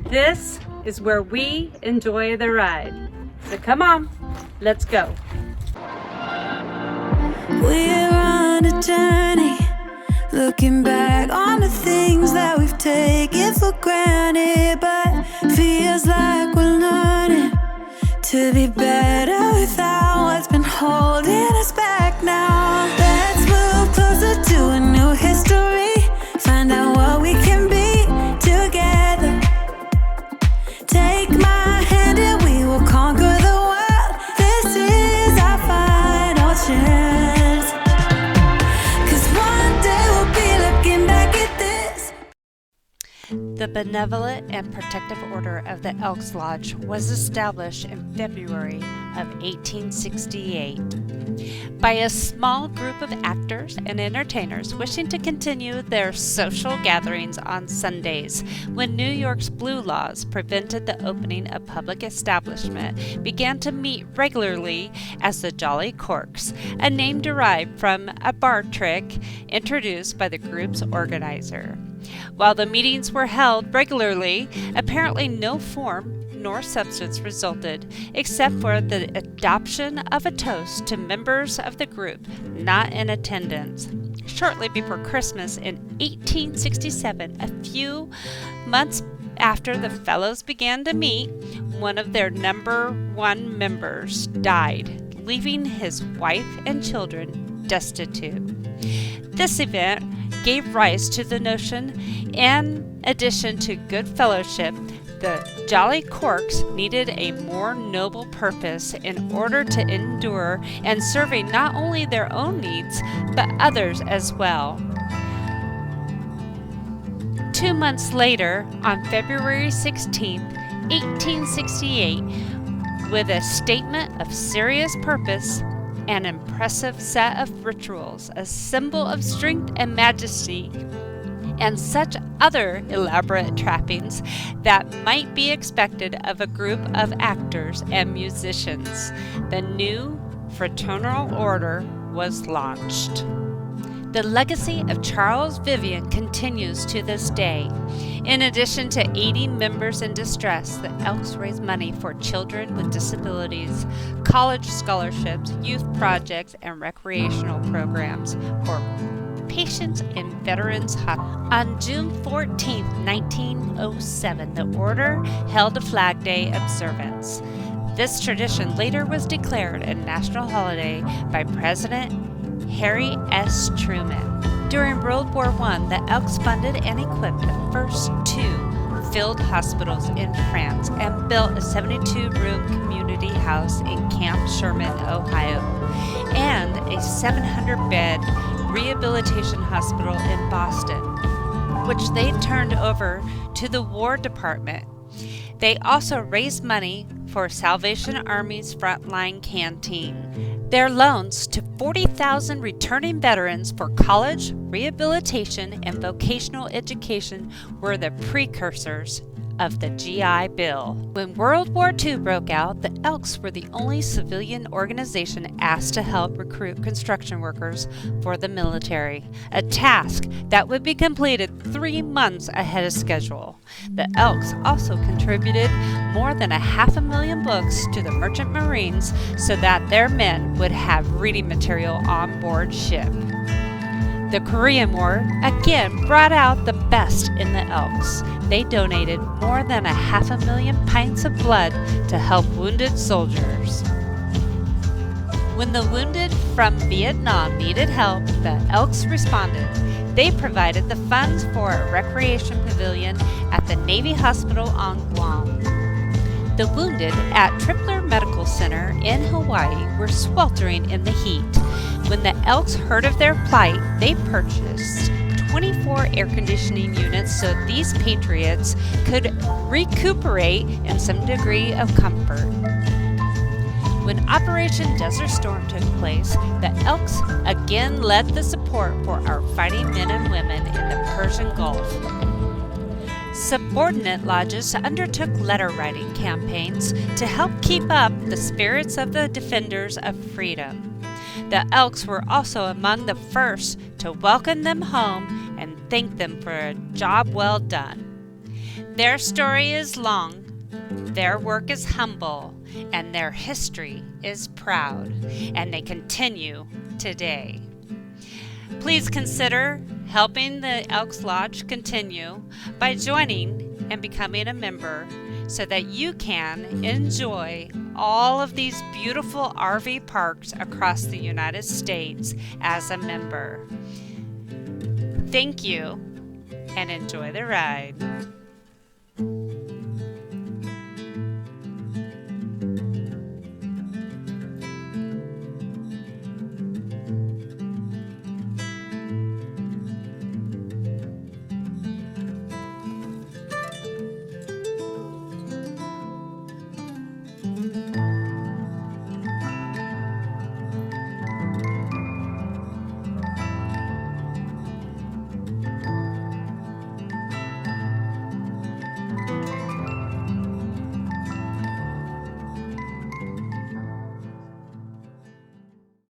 This is where we enjoy the ride. So come on, let's go. We're on a journey, looking back on the things that we've taken for granted, but feels like we're learning to be better without what's been holding us back now. Let's move closer to a new history, find out what we can be together. Take my hand and we will conquer the world. This is our final chance, 'cause one day we'll be looking back at this. The Benevolent and Protective Order of the Elks Lodge was established in February of 1868 by a small group of actors and entertainers wishing to continue their social gatherings on Sundays when New York's blue laws prevented the opening of public establishment began to meet regularly as the Jolly Corks, a name derived from a bar trick introduced by the group's organizer. While the meetings were held regularly, apparently no form nor substance resulted, except for the adoption of a toast to members of the group not in attendance. Shortly before Christmas in 1867, a few months after the fellows began to meet, one of their number one members died, leaving his wife and children destitute. This event gave rise to the notion, in addition to good fellowship, the Jolly Corks needed a more noble purpose in order to endure and serving not only their own needs, but others as well. 2 months later, on February 16, 1868, with a statement of serious purpose, an impressive set of rituals, a symbol of strength and majesty, and such other elaborate trappings that might be expected of a group of actors and musicians, the new fraternal order was launched. The legacy of Charles Vivian continues to this day. In addition to aiding members in distress, the Elks raise money for children with disabilities, college scholarships, youth projects, and recreational programs for patients in Veterans Hospital. On June 14, 1907, the order held a Flag Day observance. This tradition later was declared a national holiday by President Harry S. Truman. During World War I, the Elks funded and equipped the first 2 field hospitals in France and built a 72-room community house in Camp Sherman, Ohio, and a 700-bed rehabilitation hospital in Boston, which they turned over to the War Department. They also raised money for Salvation Army's frontline canteen. Their loans to 40,000 returning veterans for college, rehabilitation, and vocational education were the precursors of the GI Bill. When World War II broke out, the Elks were the only civilian organization asked to help recruit construction workers for the military, a task that would be completed 3 months ahead of schedule. The Elks also contributed more than 500,000 books to the Merchant Marines so that their men would have reading material on board ship. The Korean War again brought out the best in the Elks. They donated more than 500,000 pints of blood to help wounded soldiers. When the wounded from Vietnam needed help, the Elks responded. They provided the funds for a recreation pavilion at the Navy Hospital on Guam. The wounded at Tripler Medical Center in Hawaii were sweltering in the heat. When the Elks heard of their plight, they purchased 24 air conditioning units so these patriots could recuperate in some degree of comfort. When Operation Desert Storm took place, the Elks again led the support for our fighting men and women in the Persian Gulf. Subordinate lodges undertook letter-writing campaigns to help keep up the spirits of the defenders of freedom. The Elks were also among the first to welcome them home and thank them for a job well done. Their story is long, their work is humble, and their history is proud, and they continue today. Please consider helping the Elks Lodge continue by joining and becoming a member so that you can enjoy all of these beautiful RV parks across the United States as a member. Thank you and enjoy the ride.